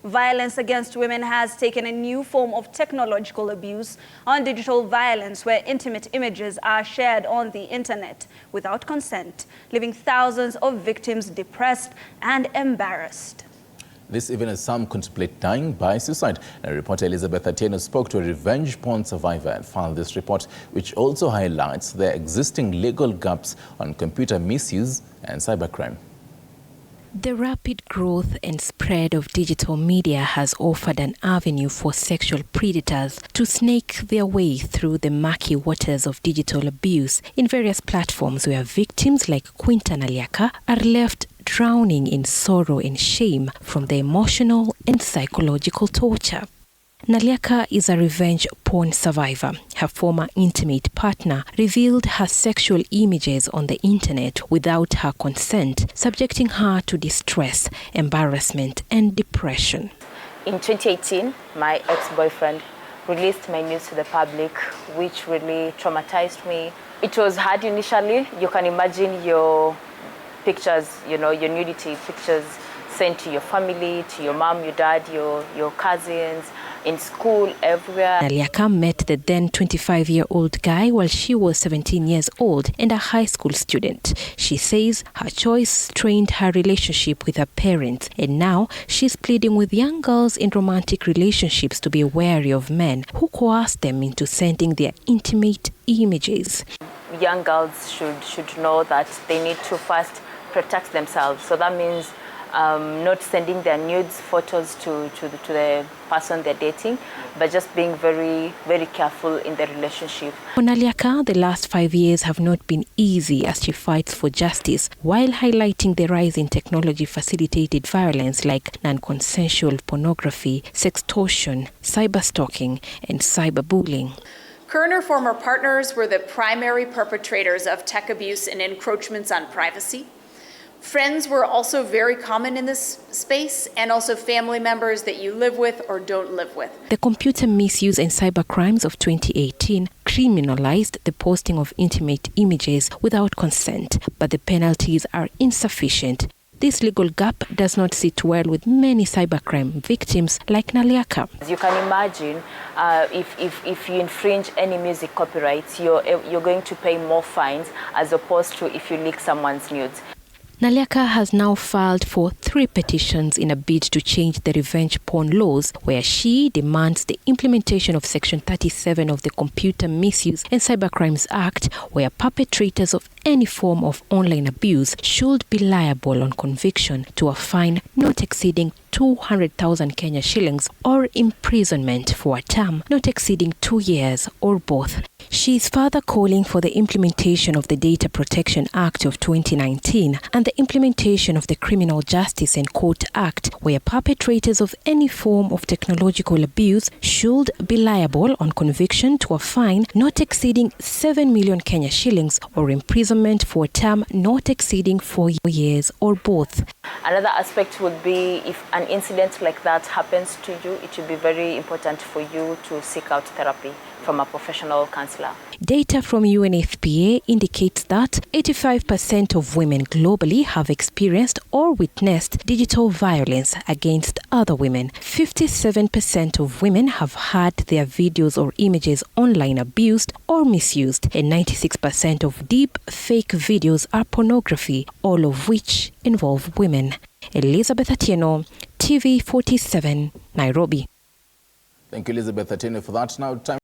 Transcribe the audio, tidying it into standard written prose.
Violence against women has taken a new form of technological abuse on digital violence, where intimate images are shared on the internet without consent, leaving thousands of victims depressed and embarrassed. This even as some contemplate dying by suicide. And reporter Elizabeth Atieno spoke to a revenge porn survivor and filed this report, which also highlights the existing legal gaps on computer misuse and cybercrime. The rapid growth and spread of digital media has offered an avenue for sexual predators to snake their way through the murky waters of digital abuse in various platforms, where victims like Quinta Naliaka are left drowning in sorrow and shame from the emotional and psychological torture. Naliaka is a revenge porn survivor. Her former intimate partner revealed her sexual images on the internet without her consent, subjecting her to distress, embarrassment, and depression. In 2018, my ex-boyfriend released my nudes to the public, which really traumatized me. It was hard initially. You can imagine your pictures, your nudity pictures sent to your family, to your mom, your dad, your cousins, in school, everywhere. Naliaka met the then 25-year-old guy while she was 17 years old and a high school student. She says her choice strained her relationship with her parents, and now she's pleading with young girls in romantic relationships to be wary of men who coerce them into sending their intimate images. Young girls should know that they need to first protect themselves. So that means not sending their nudes photos to the person they're dating, but just being very, very careful in the relationship. For Naliaka, the last 5 years have not been easy as she fights for justice, while highlighting the rise in technology-facilitated violence like non-consensual pornography, sextortion, cyberstalking, and cyberbullying. Current or former partners were the primary perpetrators of tech abuse and encroachments on privacy. Friends were also very common in this space, and also family members that you live with or don't live with. The Computer Misuse and Cybercrimes of 2018 criminalized the posting of intimate images without consent, but the penalties are insufficient. This legal gap does not sit well with many cybercrime victims like Naliaka. As you can imagine, if you infringe any music copyrights, you're going to pay more fines as opposed to if you leak someone's nudes. Naliaka has now filed for 3 petitions in a bid to change the revenge porn laws, where she demands the implementation of Section 37 of the Computer Misuse and Cybercrimes Act, where perpetrators of any form of online abuse should be liable on conviction to a fine not exceeding 200,000 Kenya shillings or imprisonment for a term not exceeding 2 years or both. She is further calling for the implementation of the Data Protection Act of 2019 and the implementation of the Criminal Justice and Court Act, where perpetrators of any form of technological abuse should be liable on conviction to a fine not exceeding 7 million Kenya shillings or imprisonment for a term not exceeding 4 years or both. Another aspect would be if an incident like that happens to you, it would be very important for you to seek out therapy from a professional counselor. Data from UNFPA indicates that 85% of women globally have experienced or witnessed digital violence against other women. 57% of women have had their videos or images online abused or misused, and 96% of deep fake videos are pornography, all of which involve women. Elizabeth Atieno, TV 47, Nairobi. Thank you, Elizabeth Atieno, for that. Now, time